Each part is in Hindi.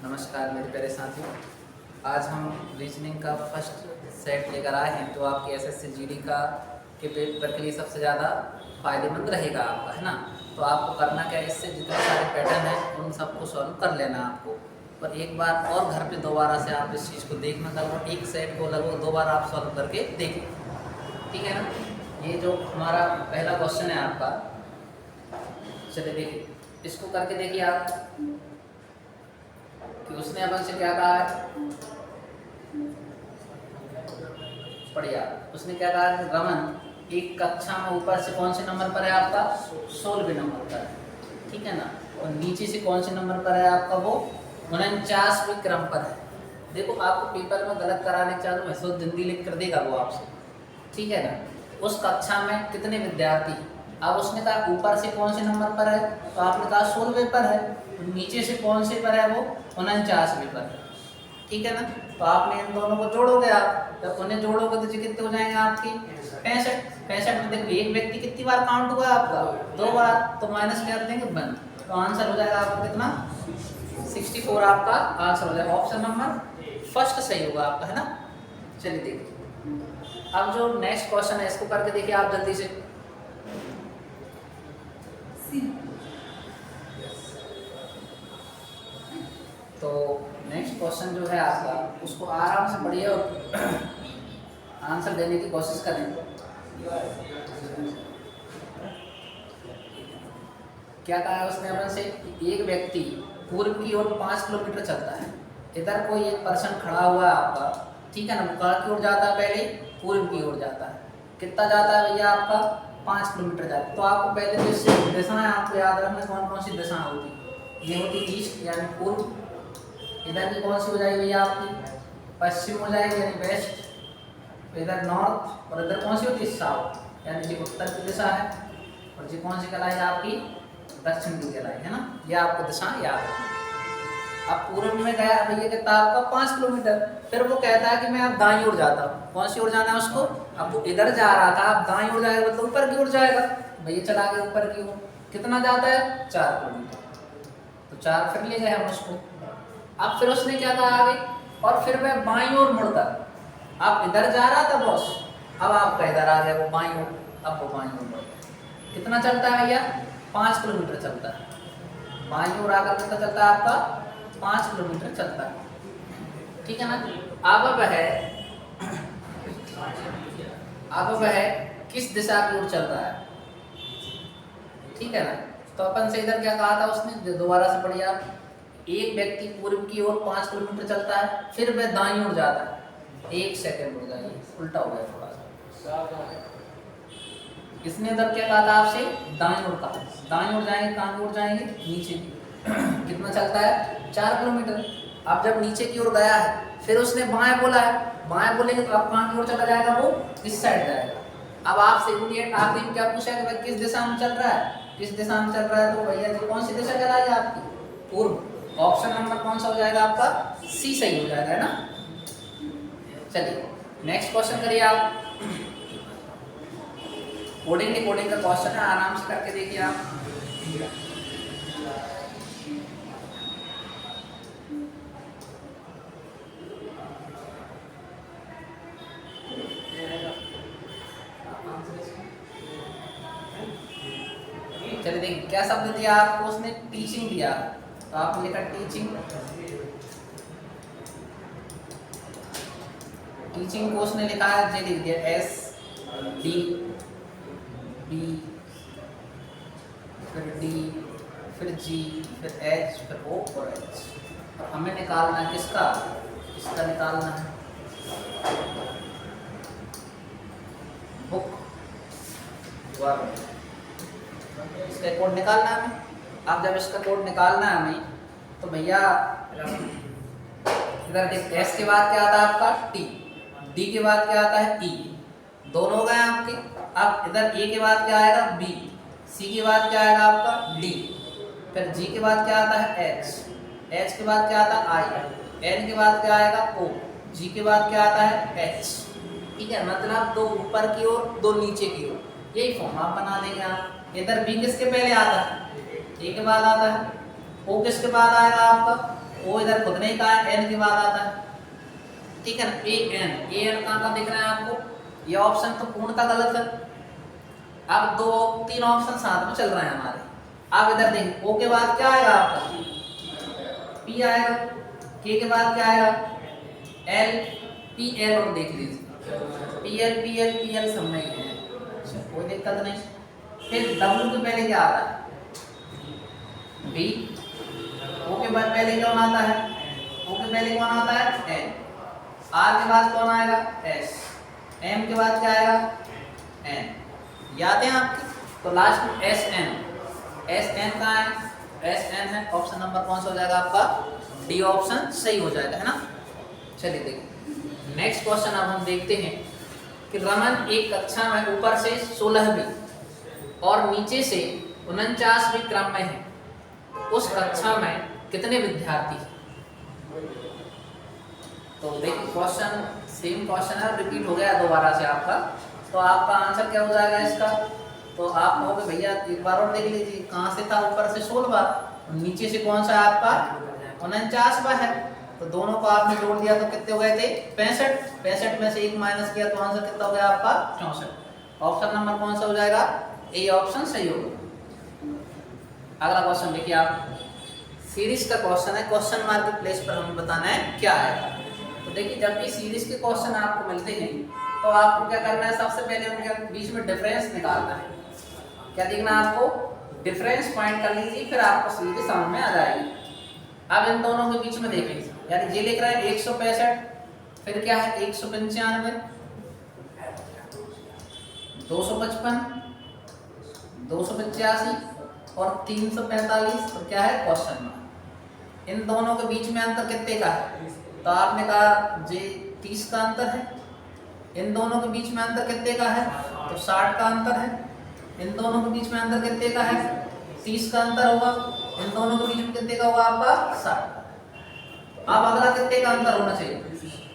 नमस्कार मेरे प्यारे साथियों। आज हम रीजनिंग का फर्स्ट सेट लेकर आए हैं जो आपके एसएससी जीडी का के पेपर के लिए सबसे ज़्यादा फ़ायदेमंद रहेगा आपका, है ना। तो आपको करना क्या है, इससे जितने सारे पैटर्न हैं उन सबको सॉल्व कर लेना है आपको। पर एक बार और घर पे दोबारा से आप इस चीज़ को देखना, लगभग एक सेट को लगभग 2 बार आप सॉल्व करके देखें, ठीक है ना। ये जो हमारा पहला क्वेश्चन है आपका, चलिए देखिए, इसको करके देखिए आप कि उसने अपन से क्या कहा है। बढ़िया, उसने क्या कहा है, रमन एक कक्षा में ऊपर से कौन से नंबर पर है आपका, 16वें नंबर पर है, ठीक है ना। और नीचे से कौन से नंबर पर है आपका, वो 49वें क्रम पर है। देखो आपको पेपर में गलत कराने के चालू महसूस जिंदगी लिख कर देगा वो आपसे, ठीक है ना। उस कक्षा में कितने विद्यार्थी हैं, अब उसने कहा ऊपर से कौन से नंबर पर है, तो आपने कहा 16वें पर है। तो नीचे से कौन से पर है, वो 49वें पर है, ठीक है ना। तो आपने इन दोनों को जोड़ोगे, आप जब उन्हें जोड़ोगे तो कितने हो जाएंगे आपकी 65 में। देखो एक व्यक्ति कितनी बार काउंट हुआ आपका, 2 बार, तो माइनस कर देंगे 1, तो आंसर हो जाएगा आपका कितना, 64 आपका आंसर हो जाएगा। ऑप्शन नंबर फर्स्ट सही होगा आपका, है ना। चलिए देखिए, अब जो नेक्स्ट क्वेश्चन है इसको करके देखिए आप जल्दी से। तो नेक्स्ट क्वेश्चन जो है आपका, उसको आराम से पढ़िए और आंसर देने की कोशिश करें। क्या कहा है उसने अपन से, एक व्यक्ति पूर्व की ओर 5 किलोमीटर चलता है। इधर कोई एक पर्सन खड़ा हुआ है आपका, ठीक है ना। वो कहाँ की ओर जाता है, पहले पूर्व की ओर जाता है। कितना जाता है भैया आपका, 5 किलोमीटर जाता है। तो आपको पहले जो दिशाएं आपको याद रखना, कौन कौन सी दिशाएं होती, ये होती ईस्ट यानी पूर्व, इधर की कौन सी हो जाएगी भैया आपकी, पश्चिम हो जाएगी यानी वेस्ट, इधर नॉर्थ, और इधर कौन सी होती है साउथ यानी जी उत्तर की दिशा है, और जी कौन सी कहलाई आपकी, दक्षिण की कहलाई, है ना। ये आपको दिशा याद है। अब पूर्व में गया भैया कितना आपका 5 किलोमीटर, फिर वो कहता है कि मैं अब दाईं ओर जाता हूँ। कौन सी ओर जाना है उसको, अब वो इधर जा रहा था, अब दाईं ओर जाएगा मतलब ऊपर की ओर जाएगा। भैया चला गया ऊपर की ओर, कितना जाता है 4 किलोमीटर, तो 4 फिर ले गए हम उसको। अब फिर उसने क्या कहा आगे, और फिर वह बाईं ओर मुड़कर, अब इधर जा रहा था बॉस, अब आपका इधर आ गया वो बाईं ओर, अब वो बाईं ओर मुड़ गया। कितना चलता है भैया, 5 किलोमीटर चलता है। बाईं ओर आकर कितना चलता है आपका, 5 किलोमीटर चलता है, ठीक है ना। अब वह किस दिशा की ओर चल रहा है, ठीक है ना। तो अपन से इधर क्या कहा था उसने, दोबारा से पढ़िए आप। एक व्यक्ति पूर्व की ओर 5 किलोमीटर चलता है, फिर वह दाईं ओर जाता है। 1 सेकंड हो जाइए, उल्टा हो गया थोड़ा सा। इसने इधर क्या कहा था आपसे, दाईं ओर कहा। दाईं ओर जाएंगे, कहाँ की ओर जाएंगे, नीचे की। कितना चलता है, 4 किलोमीटर। अब जब नीचे की ओर गया है, फिर उसने बाएं बोला है, बाएं बोलेंगे तो अब कहाँ की ओर चला जाएगा, वो इस साइड जाएगा। अब आपसे इमीडिएट आखिरी में क्या पूछा है कि भाई किस दिशा में चल रहा है, किस दिशा में चल रहा है, तो भैया जी कौन सी दिशा चलाई आपकी, पूर्व। ऑप्शन नंबर कौन सा हो जाएगा आपका, सी सही हो जाएगा, है ना। चलिए नेक्स्ट क्वेश्चन करिए आप। कोडिंग डिकोडिंग का क्वेश्चन है, आराम से करके देखिए आप। चलिए देखिए, क्या शब्द दिया आपको उसने, टीचिंग दिया, तो आपने लिखा टीचिंग। टीचिंग को उसने लिखा है, जे लिख दिया, एस डी बी, फिर डी, फिर जी, फिर एच, फिर ओ और एच। और हमें निकालना है किसका, इसका निकालना है, बुक वर्ड, इसका कोड निकालना है हमें। अब जब इसका कोड निकालना है हमें, तो भैया इधर देख, एस के बाद क्या आता है आपका, टी, डी के बाद क्या आता है, ई, दोनों हो गए आपके। अब इधर ए के बाद क्या आएगा, बी, सी के बाद क्या आएगा आपका, डी, फिर जी के बाद क्या आता है, एच, एच के बाद क्या आता है, आई, एन के बाद क्या आएगा, ओ, जी के बाद क्या आता है, एच, ठीक है। मतलब 2 ऊपर की ओर, 2 नीचे की ओर, यही फॉर्म आप बना देंगे आप। इधर बी किसके पहले आता है, ए के बाद आता है, ओ किसके बाद आएगा आपका, ओ इधर खुद ने कहा है, एन के बाद आता है, ठीक है ना। ए एन कहाँ दिख रहा है आपको, ये ऑप्शन तो पूर्णतः गलत है। अब 2-3 ऑप्शन साथ में चल रहे हैं हमारे। आप इधर देखिए, ओ के बाद क्या आएगा आपका, पी आएगा, के के बाद क्या आएगा, एल, पी एल, और देख लीजिए पी एल सब में है, कोई दिक्कत नहीं। फिर डब्ल्यू के पहले क्या आता है, बी, ओ के बाद पहले कौन आता है, ओ के पहले कौन आता है, एन, आर के बाद कौन आएगा, एस, एम के बाद क्या आएगा, एन, याद है आपकी। तो लास्ट में एस एन कहाँ है, एस एन है। ऑप्शन नंबर कौन सा हो जाएगा आपका, डी ऑप्शन सही हो जाएगा, है ना। चलिए देखिए नेक्स्ट क्वेश्चन अब हम देखते हैं कि रमन एक कक्षा में ऊपर से 16वीं और नीचे से 49वीं क्रम में है, उस कक्षा में कितने विद्यार्थी हैं। तो देखिए क्वेश्चन सेम क्वेश्चन है, रिपीट हो गया दोबारा से आपका। तो आपका आंसर क्या हो जाएगा इसका, तो आप कहोगे भैया एक बार और देख लीजिए, कहाँ से था, ऊपर से 16वां, नीचे से कौन सा आपका 49वां है। तो दोनों को आपने जोड़ दिया तो कितने हो गए थे, 65 में से 1 माइनस किया तो आंसर कितना हो गया आपका, 64। ऑप्शन नंबर कौन सा हो जाएगा, ए ऑप्शन सही होगा। अगला क्वेश्चन देखिए आप, सीरीज का क्वेश्चन है, क्वेश्चन मार्क के प्लेस पर हमें बताना है क्या आएगा। तो देखिए जब भी सीरीज के क्वेश्चन आपको मिलते हैं तो आपको क्या करना है, सबसे पहले उनके बीच में डिफरेंस निकालना है। क्या देखना है आपको, डिफरेंस पॉइंट कर लीजिए, फिर आपको सीरीज समझ में आ जाएगी। अब इन दोनों के बीच में देखें, यानी ये लिख रहा है 165, फिर क्या है 195, 255, 285 और 345, तो क्या है क्वेश्चन मार्क। इन दोनों के बीच में अंतर कितने का है, तो आपने कहा जे 30 का अंतर है। इन दोनों के बीच में अंतर कितने का है, तो 60 का अंतर है। इन दोनों के बीच में अंतर कितने का है, 30 का अंतर होगा। इन दोनों के बीच में कितने का होगा आपका, 60। अब अगला कितने का अंतर होना चाहिए,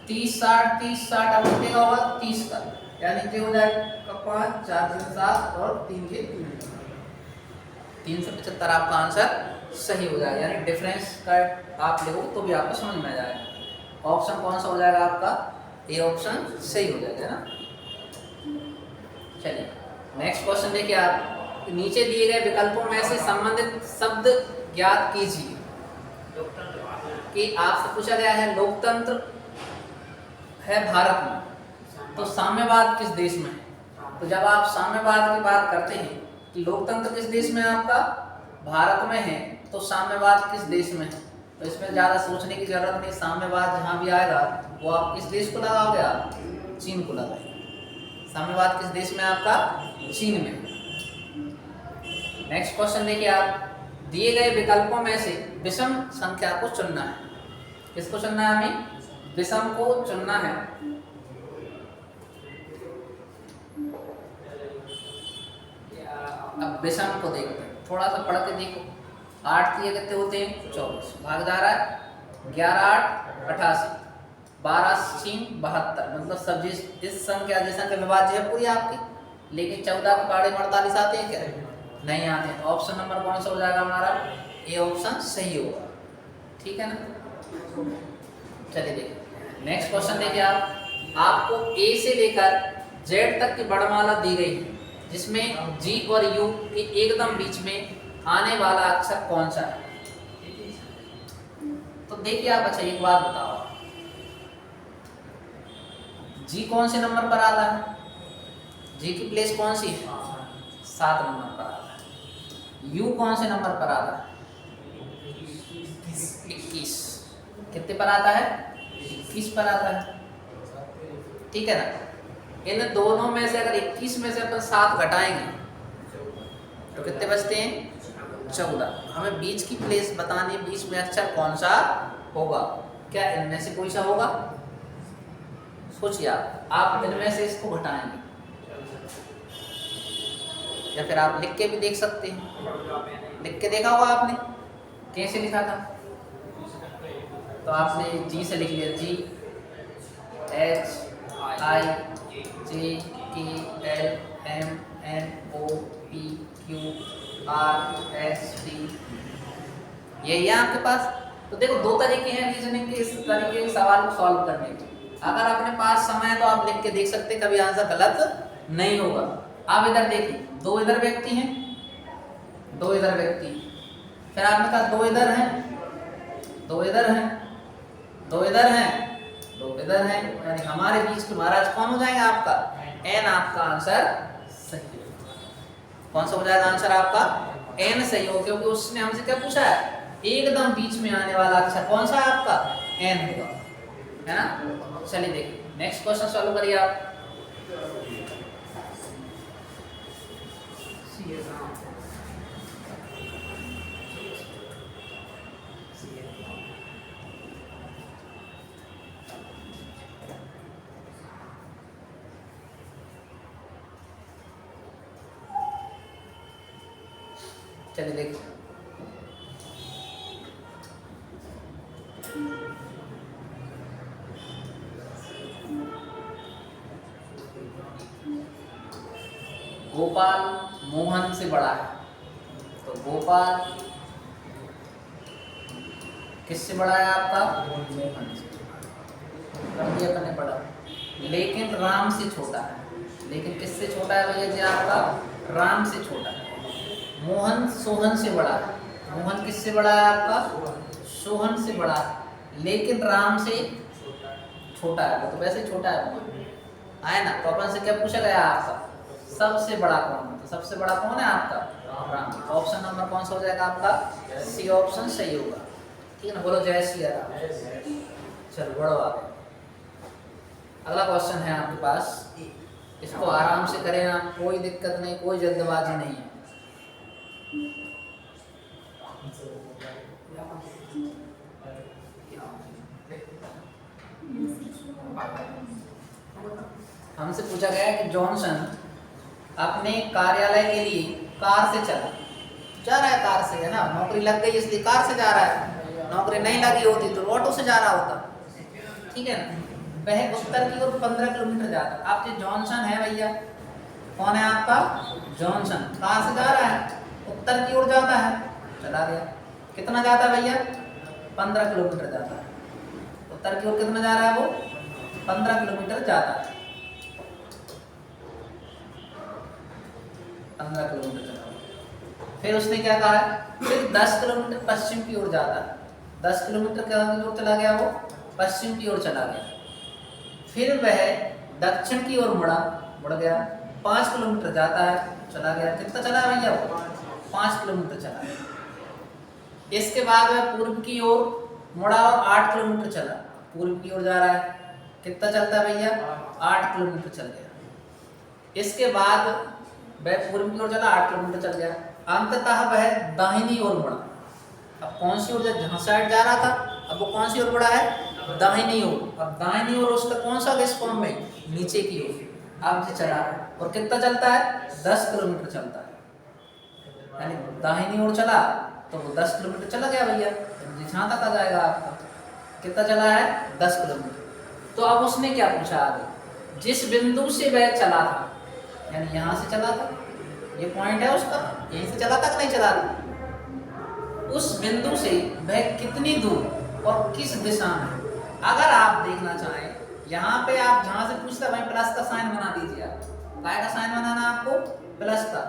30 60 30 60, अब कितने का होगा 30 का, यानी कि हो जाएगा 5 4 3 7 और 3 के 375 आपका आंसर सही हो जाएगा। यानी डिफरेंस का आप लिखोगे तो भी आपको समझ में आ जाएगा। ऑप्शन कौन सा हो जाएगा आपका, ए ऑप्शन सही हो जाएगा, है ना। चलिए नेक्स्ट क्वेश्चन देखिए आप, नीचे दिए गए विकल्पों में से संबंधित शब्द ज्ञात कीजिए। कि आपसे पूछा गया है लोकतंत्र है भारत में, तो साम्यवाद किस देश में है। तो जब आप साम्यवाद की बात करते हैं कि लोकतंत्र किस देश में आपका भारत में है, तो साम्यवाद किस देश में है, तो इसमें ज़्यादा सोचने की जरूरत नहीं। साम्यवाद जहाँ भी आएगा वो आप किस देश को लगाओगे, आप चीन को लगाएंगे। साम्यवाद किस देश में आपका, चीन में। नेक्स्ट क्वेश्चन देखिए आप, दिए गए विकल्पों में से विषम संख्या को चुनना है। किसको चुनना है, हमें विषम को चुनना है। अब विषम को देखते हैं, थोड़ा सा पढ़ के देखो। 8 दिए कितने होते हैं, 24, भागदार है 11 8 88, 12 3 72, मतलब सब इस संख्या जैसा विभाज्य है पूरी आपकी। लेकिन 14 के पाड़े 48 आते हैं क्या, नहीं आते हैं। तो ऑप्शन नंबर कौन सा हो जाएगा हमारा, ए ऑप्शन सही होगा, ठीक है ना। चलिए देखिए नेक्स्ट क्वेश्चन देखिए आप, आपको ए से लेकर जेड तक की वर्णमाला दी गई है, जिसमें जी और यू के एकदम बीच में आने वाला अक्षर कौन सा है। तो देखिए आप, अच्छा एक बात बताओ, जी कौन से नंबर पर आता है, जी की प्लेस कौन सी है, 7 नंबर पर आता है। यू कौन से नंबर पर आता है, 21। कितने पर आता है, 21 पर आता है, ठीक है ना। इन दोनों में से अगर 21 में से अपन 7 घटाएंगे तो कितने बचते हैं, 14। हमें बीच की प्लेस बतानी है, बीच में अक्षर कौन सा होगा। क्या इनमें से कोई सा होगा, सोचिए आप इनमें से इसको घटाएंगे, या फिर आप लिख के भी देख सकते हैं। लिख के देखा होगा आपने, कैसे लिखा था, तो आपने जी से लिख लिया, जी H I J K L M N O P Q R S T, यही है आपके पास। तो देखो दो तरीके हैं रीजनिंग के इस तरीके के सवाल को सॉल्व करने के। अगर अपने पास समय है तो आप लिख के देख सकते हैं, कभी आंसर गलत नहीं होगा। आप इधर देखिए, दो इधर व्यक्ति हैं, दो इधर व्यक्ति, फिर आपने कहा दो इधर हैं, दो इधर हैं, दो इधर हैं, दो इधर हैं, यानी हमारे बीच के महाराज कौन हो जाएगा आपका एन। आपका आंसर सही होगा। कौन सा हो जाएगा आंसर आपका एन सही हो, क्योंकि उसने हमसे क्या पूछा है, एकदम बीच में आने वाला अक्षर कौन सा है आपका एन होगा, है ना। चलिए देखिए नेक्स्ट क्वेश्चन सॉल्व करिए आप। चलिए देखिए, गोपाल मोहन से बड़ा है, तो गोपाल किससे बड़ा है आपका मोहन से, कर दिया करने पड़ा। लेकिन राम से छोटा है, लेकिन किससे छोटा है भैया जी आपका राम से छोटा है। मोहन सोहन से बड़ा है, मोहन किससे बड़ा है आपका सोहन से बड़ा है, लेकिन राम से छोटा है, वो तो वैसे छोटा है आए ना। तो अपन से क्या पूछा गया आपका सबसे बड़ा कौन है, तो सबसे बड़ा कौन है आपका राम। ऑप्शन नंबर कौन सा हो जाएगा आपका सी ऑप्शन सही होगा, ठीक है ना। बोलो जय श्री राम। चलो बढ़ो आगे। अगला क्वेश्चन है आपके पास, इसको आराम से करें आप, कोई दिक्कत नहीं, कोई जल्दबाजी नहीं है। हमसे पूछा गया कि जॉनसन अपने कार्यालय के लिए कार से जा रहा है, कार से, है ना। नौकरी लग गई इसलिए कार से जा रहा है, नौकरी नहीं लगी होती तो ऑटो से जा रहा होता, ठीक है ना। वह उत्तर की ओर 15 किलोमीटर जाता है। आप जो जॉनसन है भैया, कौन है आपका जॉनसन, कार से जा रहा है, उत्तर की ओर जाता है, चला गया। कितना जाता है भैया 15 किलोमीटर जाता है, उत्तर की ओर कितना जा रहा है वो 15 किलोमीटर जाता है, 15 किलोमीटर चला। फिर उसने क्या कहा है, फिर 10 किलोमीटर पश्चिम की ओर जाता है, 10 किलोमीटर की ओर चला गया, वो पश्चिम की ओर चला गया। फिर वह दक्षिण की ओर मुड़ गया, 5 किलोमीटर जाता है, चला गया। कितना चला है भैया वो 5 किलोमीटर चला गया। इसके बाद वह पूर्व की ओर मुड़ा और 8 किलोमीटर चला, पूर्व की ओर जा रहा है, कितना चलता है भैया 8 किलोमीटर चल गया। इसके बाद वह पूर्व की ओर चला, 8 किलोमीटर चल गया। अंततः वह दाहिनी ओर मुड़ा। अब कौन सी ओर, जहां साइड जा रहा था, अब वो कौन सी ओर मुड़ा है दाहिनी ओर। अब दाहिनी ओर उसका कौन सा किस फॉर्म में, नीचे की ओर अब से चला, और कितना चलता है 10 किलोमीटर चलता है, यानी दाहिनी ओर चला तो वो 10 किलोमीटर चला गया भैया, जहाँ तक आ जाएगा आपका कितना चला है 10 किलोमीटर। तो अब उसने क्या पूछा आगे, जिस बिंदु से वह चला था, यानी यहाँ से चला था, ये पॉइंट है उसका, यहीं से चला था कि नहीं चला था, उस बिंदु से वह कितनी दूर और किस दिशा में। अगर आप देखना चाहें, यहाँ पे आप जहाँ से पूछता वहीं प्लस का साइन बना दीजिए। आप काय का साइन बनाना आपको प्लस का।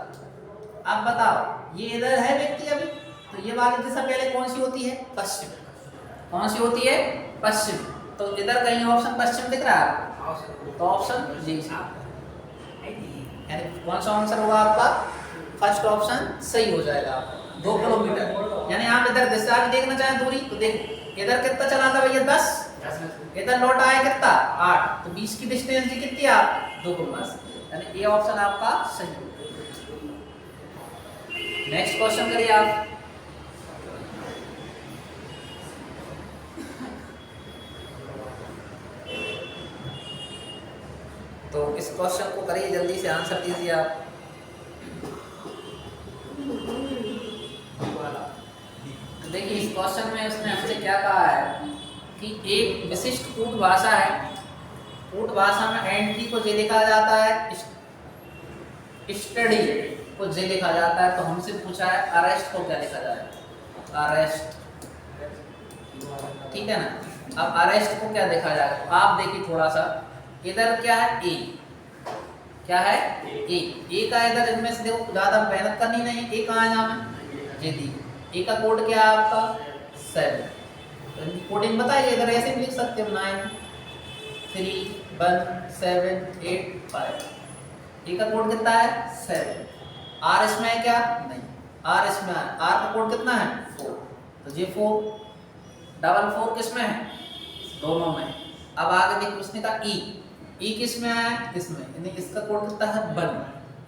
अब बताओ ये इधर है व्यक्ति अभी, तो ये वाली दिशा पहले कौन सी होती है पश्चिम, कौन सी होती है पश्चिम। तो इधर कहीं ऑप्शन पश्चिम दिख रहा है, तो ऑप्शन जी, यानी कौन सा आंसर होगा आपका फर्स्ट ऑप्शन सही हो जाएगा आपका 2 किलोमीटर। यानी आप इधर दिशा भी देखना चाहें दूरी, तो देखो इधर कितना चला था भैया 10, इधर लौट आया कितना 8, तो 20 की डिस्टेंस जी कितनी आप 2 प्लस, यानी ये ऑप्शन आपका सही हो। नेक्स्ट क्वेश्चन करिए आप। तो इस क्वेश्चन को करिए, जल्दी से आंसर दीजिए आप। देखिए इस क्वेश्चन में उसने हमसे क्या कहा है कि एक विशिष्ट कूट भाषा है, कूट भाषा में एंट्री को जे लिखा जाता है, स्टडी को जे लिखा जाता है। तो हमसे पूछा है अरेस्ट को क्या लिखा जाए, अरेस्ट ठीक है ना। अब अरेस्ट को क्या देखा जाएगा, तो आप देखिए थोड़ा सा, इधर क्या है ए, क्या है ए का, इधर इनमें से देखो ज्यादा मेहनत करनी नहीं, ए कहाँ है यहाँ में, ये दी, ए का कोड क्या है आपका 7, तो इनकी कोडिंग बताइए, इधर ऐसे भी लिख सकते हो 9 3 1 7 8 5, ए का कोड कितना है 7, आर इसमें है क्या नहीं, आर इसमें है, आर का कोड कितना है 4, तो ये 4 डबल 4 किसमें है दोनों में। अब आगे देखिए उसने कहा ई किस में आया इसमें, यानी इसका कोड कितना है 1,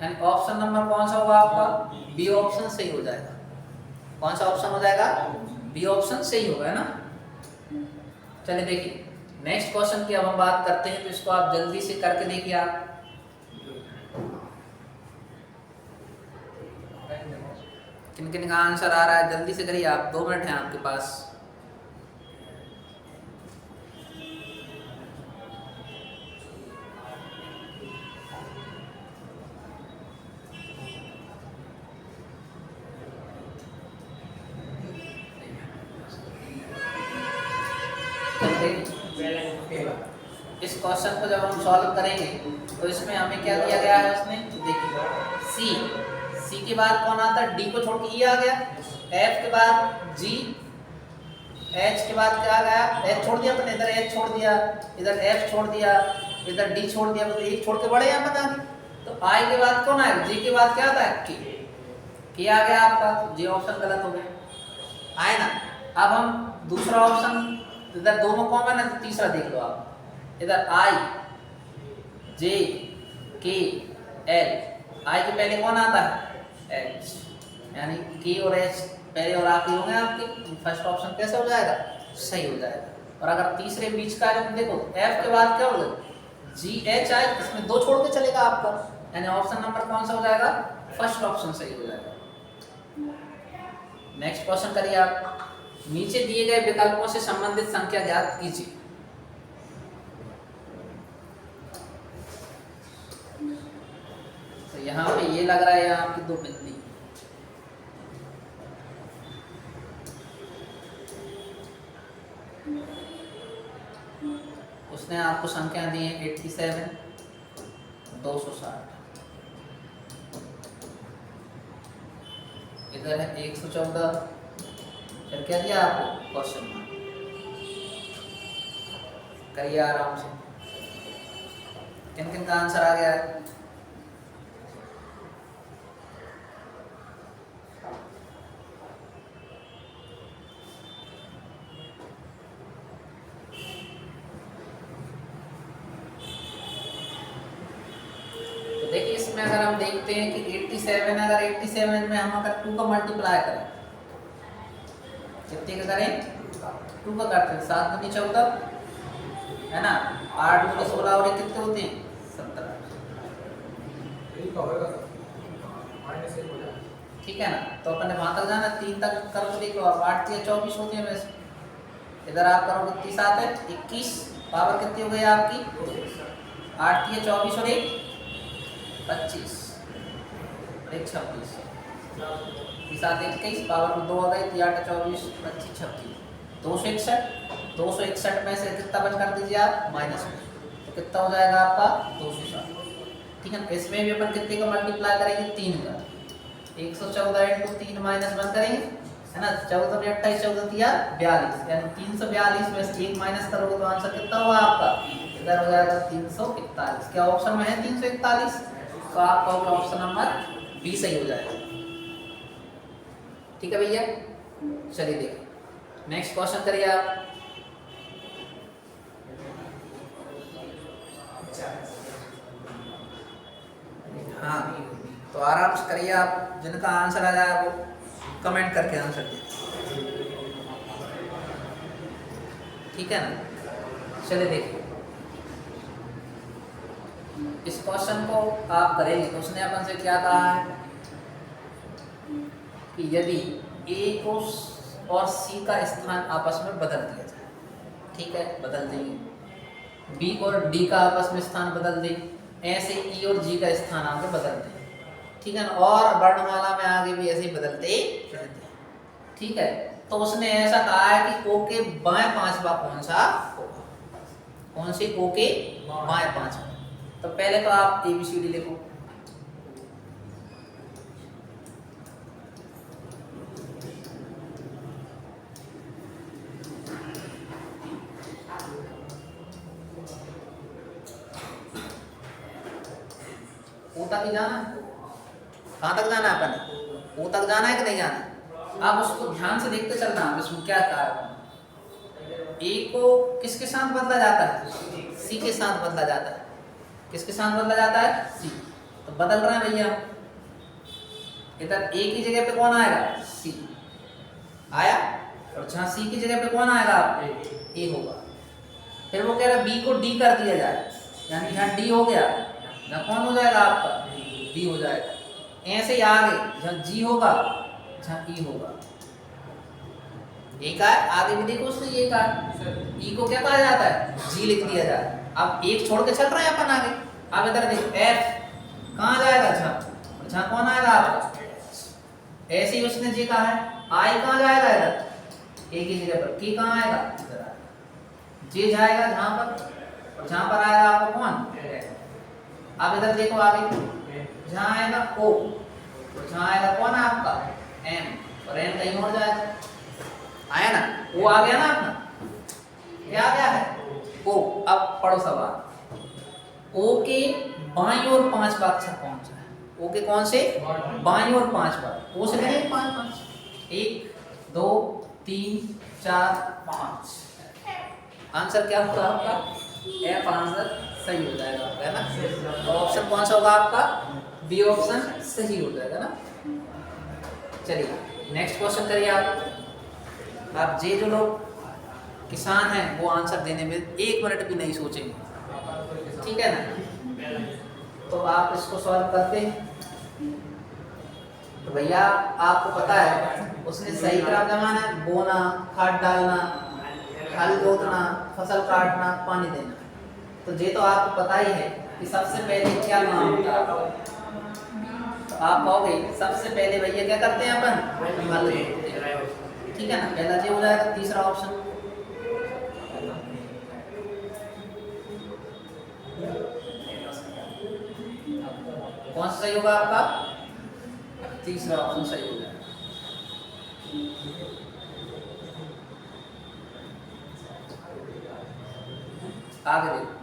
यानी ऑप्शन नंबर कौन सा होगा आपका, बी ऑप्शन सही हो जाएगा। कौन सा ऑप्शन हो जाएगा, बी ऑप्शन सही होगा, है ना। चलिए देखिए नेक्स्ट क्वेश्चन की अब हम बात करते हैं, तो इसको आप जल्दी से करके देखिए आप, किन किन का आंसर आ रहा है जल्दी से करिए आप, 2 मिनट हैं आपके पास। इस क्वेश्चन को जब हम सॉल्व करेंगे तो इसमें हमें क्या दिया गया है, उसने देखिए सी के बाद कौन आता है, डी को छोड़ के ई आ गया, एफ के बाद जी, एच के बाद क्या आ गया, एच छोड़ दिया अपने, इधर एच छोड़ दिया, इधर एफ छोड़ दिया, इधर डी छोड़ दिया, मतलब एक छोड़ के बढ़े यहाँ बता दी। तो आई के बाद कौन आएगा, जी के बाद क्या आता है के आ गया आपका, जी ऑप्शन गलत हो गया, आए ना। अब हम दूसरा ऑप्शन, इधर दोनों कॉमन है तो तीसरा देख लो आप, इधर आई जे के एल, आई के पहले कौन आता है एच, यानी के और एच पहले और आखिरी होंगे आपके, फर्स्ट ऑप्शन कैसे हो जाएगा सही हो जाएगा। और अगर तीसरे बीच का है देखो एफ के बाद क्या होगा जी एच आई, इसमें 2 छोड़ के चलेगा आपका, यानी ऑप्शन नंबर कौन सा हो जाएगा फर्स्ट ऑप्शन सही हो जाएगा। नेक्स्ट क्वेश्चन करिए आप, नीचे दिए गए विकल्पों से संबंधित संख्या ज्ञात कीजिए। तो यहाँ पे ये लग रहा है यहाँ आपकी 2 बिंदी, उसने आपको संख्या दी है 87 260, इधर है 114, फिर क्या दिया आपको क्वेश्चन मार्क, करिए आराम से, किन किन का आंसर आ गया है। तो देखिए इसमें अगर हम देखते हैं कि 87, अगर 87 में हम अगर 2 का मल्टीप्लाई करें, कितने का करें 2 का करते हैं, 7 दूनी 14 है ना, 8 दूनी 16 और कितने होते हैं 17, ठीक है ना। तो अपन ने वहां तक जाना, 3 तक करो तो देखो आप, 8 3 24 होती है वैसे, इधर आप करोगे 30 आते हैं 21, पावर कितनी हो गई आपकी 8 3 24 और 1 25 और 1 26, 30 आते 21, पावर में 2 आ गई, 3 8 24 25 26, 261 में से कितना बच कर दीजिए आप माइनस में, तो कितना हो जाएगा आपका 260, ठीक है। इसमें भी अपन कितने का मल्टीप्लाई करेंगे 3 का, 114 इंटू 3 माइनस 1 करेंगे, है ना, 14 में 28 14 दिया 42, यानी 342 में से 1 माइनस करोगे तो आंसर कितना होगा आपका, इधर हो जाएगा 341। क्या ऑप्शन में है 341, तो आपका होगा ऑप्शन नंबर बी सही हो जाएगा, ठीक है भैया। चलिए देखिए नेक्स्ट क्वेश्चन करिए आप, हाँ तो आराम से करिए आप, जिनका आंसर आ जाए वो कमेंट करके आंसर दीजिए, ठीक है ना। चलिए देखिए इस क्वेश्चन को आप करेंगे तो उसने अपन से क्या कहा है कि यदि ए को और सी का स्थान आपस में बदल दिया जाए, ठीक है बदल देंगे, बी और डी का आपस में स्थान बदल दें, ऐसे ई और जी का स्थान आगे बदल दें, ठीक है ना, और वर्णमाला में आगे भी ऐसे ही बदलते रहते हैं, ठीक है। तो उसने ऐसा कहा है कि ओ के बाएं पांचवा कौन सा होगा, कौन सी ओ के बाएं पांचवा। तो पहले तो आप ABCD लिखो। ओ तक ही जाना, कहाँ तक जाना है अपन, ओ तक जाना है कि नहीं जाना। आप उसको ध्यान से देखते चलना इसमें क्या कहा है। ए को किसके साथ बदला जाता है, सी के साथ बदला जाता है। किसके साथ बदला जाता है, सी। तो बदल रहे हैं भैया, इधर ए की जगह पे कौन आएगा, सी आया, और जहाँ सी की जगह पे कौन आएगा, ए होगा। फिर वो कह रहा है बी को डी कर दिया जाए, यानी यहाँ डी हो गया, यहाँ कौन हो जाएगा आपका, डी हो जाएगा। ऐसे ही आगे जहाँ जी होगा, जहाँ ई होगा। एक है आगे भी देखो उसने ये कहा, ई को क्या कहा जाता है, जी लिख दिया जाए। अब एक छोड़ के चल रहे हैं अपन आगे। अब इधर देखो एफ कहाँ जाएगा, जहाँ, जहाँ कौन आएगा आपका, ऐसे ही उसने जी कहा है। आई कहाँ जाएगा, इधर ए की जगह पर, की कहाँ आएगा, इधर आएगा। जे जाएगा जहाँ पर, और जहाँ पर आएगा आपका कौन। अब इधर देखो आगे, जहाँ आएगा ओ, और जहाँ आएगा कौन है आपका एम, और एम कहीं और जाएगा। आया ना, वो आ गया ना अपना, क्या आ गया है ओ। अब पढ़ो सवाल, ओ के बाईं ओर पांचवा अक्षर कौन सा है, ओ के कौन से बाईं ओर पांचवा, ओ से करें पांच पांच, 1 2 3 4 5। आंसर क्या होगा आपका, एफ आंसर सही हो जाएगा आपका, है ना। तो ऑप्शन कौन सा होगा आपका, बी ऑप्शन सही हो जाएगा ना। चलिए नेक्स्ट क्वेश्चन करिए आप। अब जे जो लोग किसान हैं वो आंसर देने में 1 मिनट भी नहीं सोचेंगे, ठीक है ना। तो आप इसको सॉल्व करते हैं। तो भैया आपको पता है उसने सही क्रम जमाना है, बोना, खाद डालना, हल जोतना, फसल काटना, पानी देना। तो ये तो आपको पता ही है कि सबसे पहले क्या काम होता है। तो आप कहोगे सबसे पहले भैया क्या करते हैं अपन, हल जोतते हैं, ठीक है ना। पहला ये हो जाएगा। तीसरा ऑप्शन कौन सा सही होगा आपका, तीसरा ऑप्शन सही हो जाएगा। आगे देखो,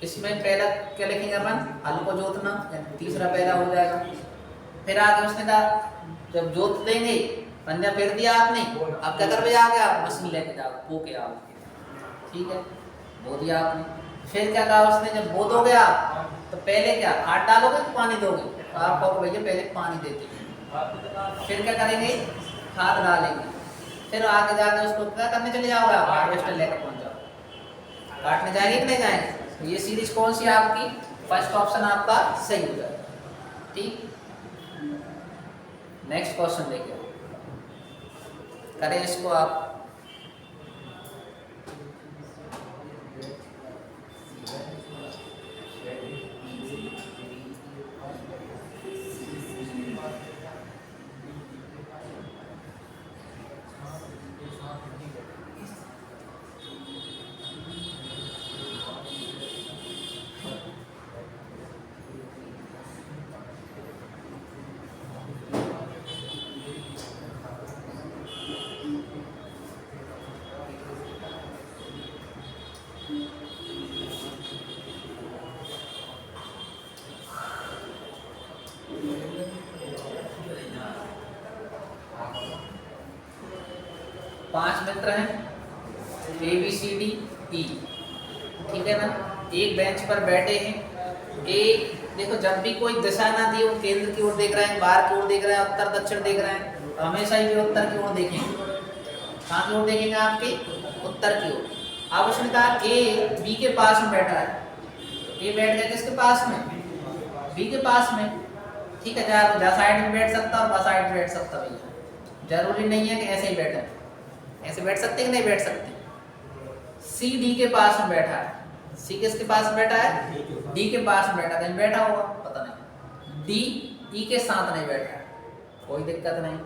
इसमें पहला क्या लिखेंगे अपन, हल को जोतना, तीसरा पहला हो जाएगा। फिर आगे उसने कहा जब जोत देंगे, पंजा फेर दिया आपने, अब क्या कर जाओगे आप, मशीन लेके जाओ, बो के आओ, ठीक है, बो दिया आपने। फिर क्या कहा उसने, जब बो दोगे आप तो पहले क्या खाद डालोगे तो पानी दोगे। तो आप कहोगे भैया पहले पानी देते हैं, फिर क्या करेंगे, खाद डालेंगे, फिर आगे जाके उसको क्या करने चले जाओगे आप, हार्वेस्टर लेकर पहुंच जाओ, काटने जाएंगे कि नहीं जाएंगे। तो ये सीरीज कौन सी है आपकी, फर्स्ट ऑप्शन आपका सही हो जाएगा, ठीक। नेक्स्ट क्वेश्चन देखिए, करें इसको आप। पांच मित्र हैं ABCD E, ठीक है ना। एक बेंच पर बैठे हैं। एक देखो जब भी कोई दिशा ना दी, वो केंद्र की ओर देख रहे हैं, बाहर की ओर देख रहे हैं, उत्तर दक्षिण देख रहे हैं, तो हमेशा ही उत्तर की ओर देखेंगे। कहाँ की ओर देखेंगे आपके, उत्तर की ओर। अब उसने कहा A B के पास में बैठा है, A बैठ गया किसके पास में, B के पास में, ठीक है। जहाँ साइड में बैठ सकता और साइड में बैठ सकता, भैया जरूरी नहीं है कि ऐसे ही बैठे, ऐसे बैठ सकते कि नहीं बैठ सकते। C D के पास में बैठा है, C किसके पास में बैठा है, D के पास में बैठा, कहीं बैठा होगा पता नहीं। D E के साथ नहीं बैठा है, कोई दिक्कत नहीं।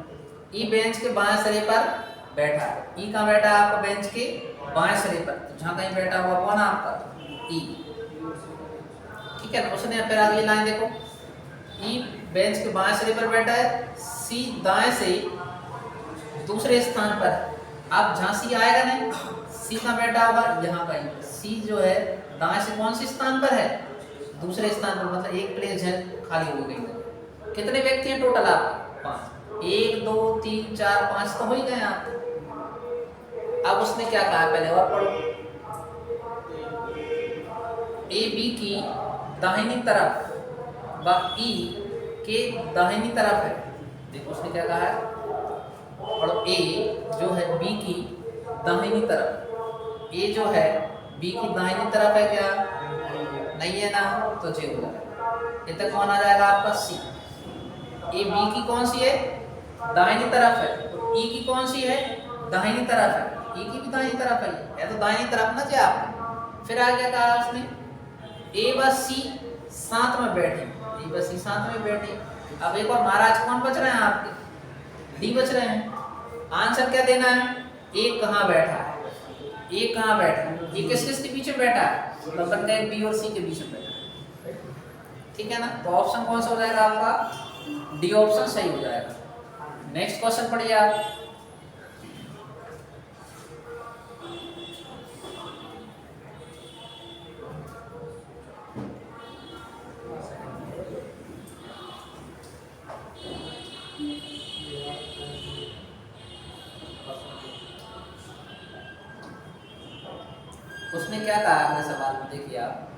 E बेंच के बाएं सिरे पर बैठा है। ई कहाँ बैठा है आपका बेंच के बाएं सिरे पर, तो जहाँ कहीं बैठा हुआ कौन है आपका ई, ठीक है ना। उसने फिर अगली लाइन देखो, ई बेंच के बाएं सिरे पर बैठा है, सी दाएं से दूसरे स्थान पर। अब जहाँ सी आएगा नहीं, सी कहाँ बैठा होगा यहाँ कहीं, सी जो है दाएं से कौन से स्थान पर है, दूसरे स्थान पर, मतलब एक प्लेस है खाली हो गई। कितने व्यक्ति हैं टोटल आपके 5, 1 2 3 4 5 तो हो ही गए आपके। अब उसने क्या कहा पहले और पढ़ो, ए बी की दाहिनी तरफ व ई के दाहिनी तरफ है। देखो उसने क्या कहा है, और ए जो है बी की दाहिनी तरफ, ए जो है बी की दाहिनी तरफ है क्या, नहीं है ना, तो जे हो जाएगा। इधर कौन आ जाएगा आपका सी। ए बी की कौन सी है, दाहिनी तरफ है, और ई की कौन सी है, दाहिनी तरफ है। ई की भी दाहिनी तरफ है तो दाहिनी तरफ ना जाए आप। फिर आ क्या कहा उसने, ए व सी साथ में बैठे, ए व सी साथ में बैठे। अब एक और महाराज कौन बच रहे हैं आपके, डी बच रहे हैं। आंसर क्या देना है, ए कहाँ बैठा है, ए कहाँ बैठा है, ये किस किस के बीच में बैठा है, तो बन गए बी और सी के बीच में बैठा है, ठीक है ना। तो ऑप्शन कौन सा हो जाएगा आपका, डी ऑप्शन सही हो जाएगा। नेक्स्ट क्वेश्चन पढ़िए आप। उसने क्या कहा अगले सवाल में, देखिए आप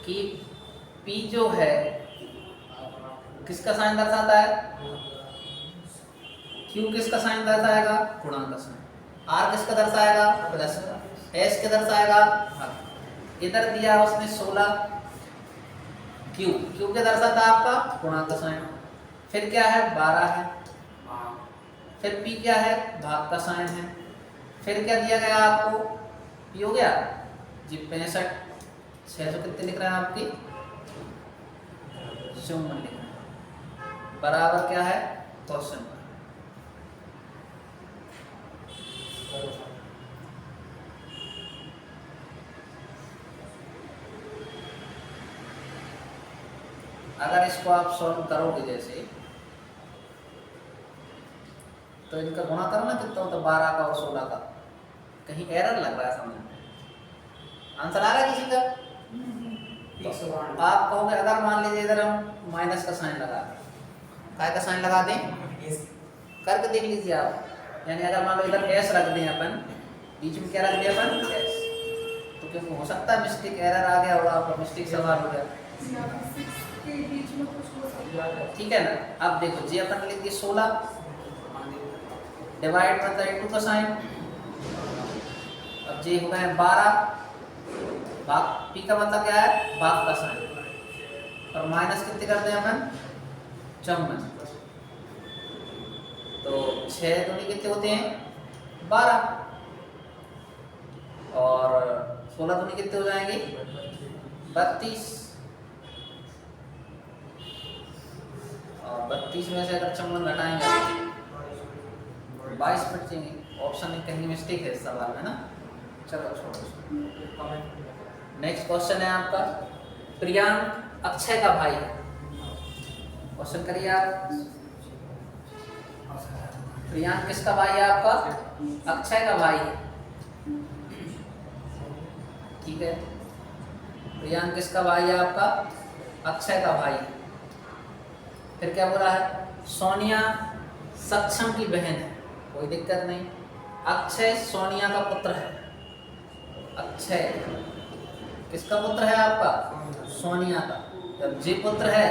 कि P जो है किसका साइन दर्शाता है, Q किसका साइन दर्शाएगा, गुणांक का साइन, R किसका दर्शाएगा, प्लस, S के दर्शाएगा भाग। इधर दिया उसने 16, Q क्या दर्शाता है आपका, गुणांक का साइन। फिर क्या है 12 है, फिर P क्या है, भाग का साइन है। फिर क्या दिया गया आपको, P हो गया जी 65, 600 कितने लिख रहे हैं आपकी 54 लिख रहे हैं, बराबर क्या है क्वेश्चन। अगर इसको आप सॉल्व करोगे जैसे, तो इनका गुणा करना कितना होता है 12 का और 16 का, कहीं एरर लग रहा है समझ में, आंसर आ रहा है किसी का। तो आप कहोगे अगर मान लीजिए इधर हम माइनस का साइन लगा दें, काय का साइन लगा दें, करके देख लीजिए आप। यानी अगर मान लो इधर एस रख दें अपन, बीच में क्या रख दिया अपन एस, तो क्योंकि हो सकता है मिस्टेक एरर आ गया होगा आपका, मिस्टेक सवाल हो गया, ठीक है ना। अब देखो जी अपन लिख दिए 16 डिवाइड मतलब इंटू का साइन, अब जी हो गए 12 भाग, पी का मतलब क्या है भाग का साइन, और माइनस कितने करते हैं अपन 54, तो 6 दूनी कितने होते हैं 12, और 16 दूनी कितने हो जाएंगे 32, और 32 में से अगर 54 घटाएंगे 22 बचेंगे। ऑप्शन में कहीं मिस्टेक है इस सवाल में ना, चलो छोड़ो। नेक्स्ट क्वेश्चन है आपका, प्रियांक अक्षय का भाई है, क्वेश्चन करिए आप। प्रियांक किसका भाई है आपका, अक्षय का भाई है, ठीक है। प्रियांक किसका भाई है आपका, अक्षय का भाई है। फिर क्या बोला है, सोनिया सक्षम की बहन है, कोई दिक्कत नहीं। अक्षय सोनिया का पुत्र है, अक्षय किसका पुत्र है आपका, सोनिया का। जब जे पुत्र है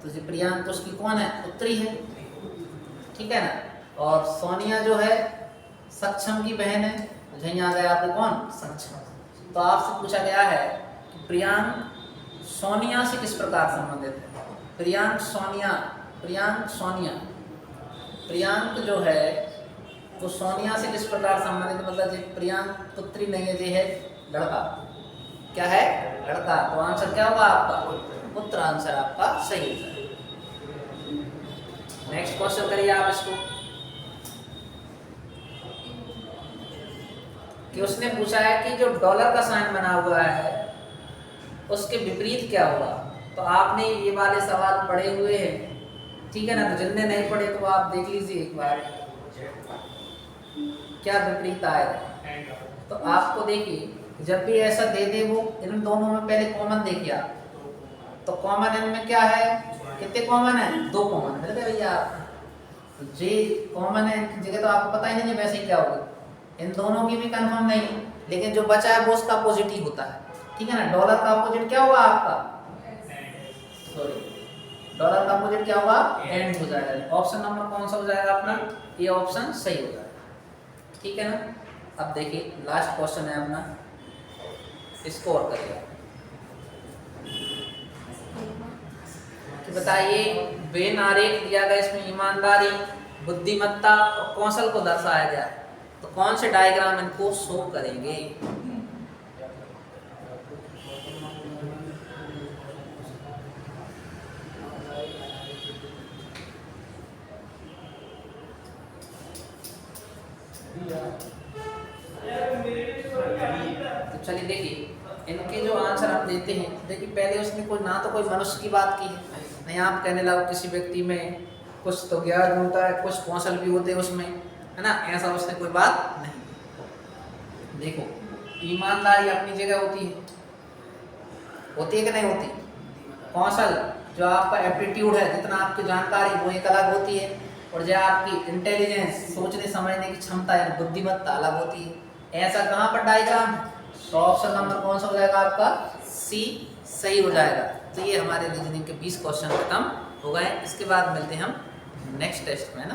तो जे प्रियांक तो उसकी कौन है, पुत्री है, ठीक है ना। और सोनिया जो है सक्षम की बहन है, तो यहीं आ गया आपको कौन, सक्षम। तो आपसे पूछा गया है कि प्रियांक सोनिया से किस प्रकार संबंधित है। प्रियांक सोनिया, प्रियांक सोनिया, प्रियांक जो है वो सोनिया से किस प्रकार संबंधित, मतलब जो प्रियांक पुत्री नहीं है, जो है लड़का, क्या है लड़का। तो आंसर क्या होगा आपका, पुत्र आंसर आपका सही है। नेक्स्ट क्वेश्चन करिए आप इसको। कि उसने पूछा है कि जो डॉलर का साइन बना हुआ है उसके विपरीत क्या होगा। तो आपने ये वाले सवाल पढ़े हुए हैं, ठीक है ना। तो जिनने नहीं पढ़े तो आप देख लीजिए एक बार क्या विपरीत आएगा। तो आपको देखिए जब भी ऐसा दे दे वो इन दोनों में पहले कॉमन देखिए आप। तो कॉमन इनमें क्या है, कितने कॉमन है, 2 कॉमन मिल गए भैया आप। तो जे कॉमन है इनकी जगह तो आपको पता ही नहीं वैसे ही क्या होगा, इन दोनों की भी कंफर्म नहीं, लेकिन जो बचा है वो उसका अपोजिट ही होता है, ठीक है ना। डॉलर का अपोजिट क्या होगा आपका, सॉरी डॉलर का अपोजिट क्या होगा, एंड हो जाएगा। ऑप्शन नंबर कौन सा हो जाएगा अपना, ये ऑप्शन सही हो जाएगा, ठीक है ना। अब देखिए लास्ट क्वेश्चन है अपना, इसको और करिए कि बताइए वेन आरेख दिया गया, इसमें ईमानदारी, बुद्धिमत्ता और कौशल को दर्शाया गया है। तो कौन से डायग्राम इनको शो करेंगे। तो चलिए देखिए इनके जो आंसर हम देते हैं, देखिए पहले उसने कोई ना तो कोई मनुष्य की बात की है, नहीं आप कहने लगो किसी व्यक्ति में कुछ तो ज्ञान होता है, कुछ कौशल भी होते हैं उसमें, है ना, ऐसा उसने कोई बात नहीं। देखो ईमानदारी अपनी जगह होती है कि नहीं होती। कौशल जो आपका एप्टीट्यूड है, जितना आपकी जानकारी वो एक अलग होती है, और जो आपकी इंटेलिजेंस, सोचने समझने की क्षमता है, बुद्धिमत्ता अलग होती है। ऐसा कहाँ पर डायग्राम है, तो ऑप्शन नंबर कौन सा हो जाएगा आपका, सी सही हो जाएगा। तो ये हमारे रीजनिंग के 20 क्वेश्चन खत्म हो गए। इसके बाद मिलते हैं हम नेक्स्ट टेस्ट में ना।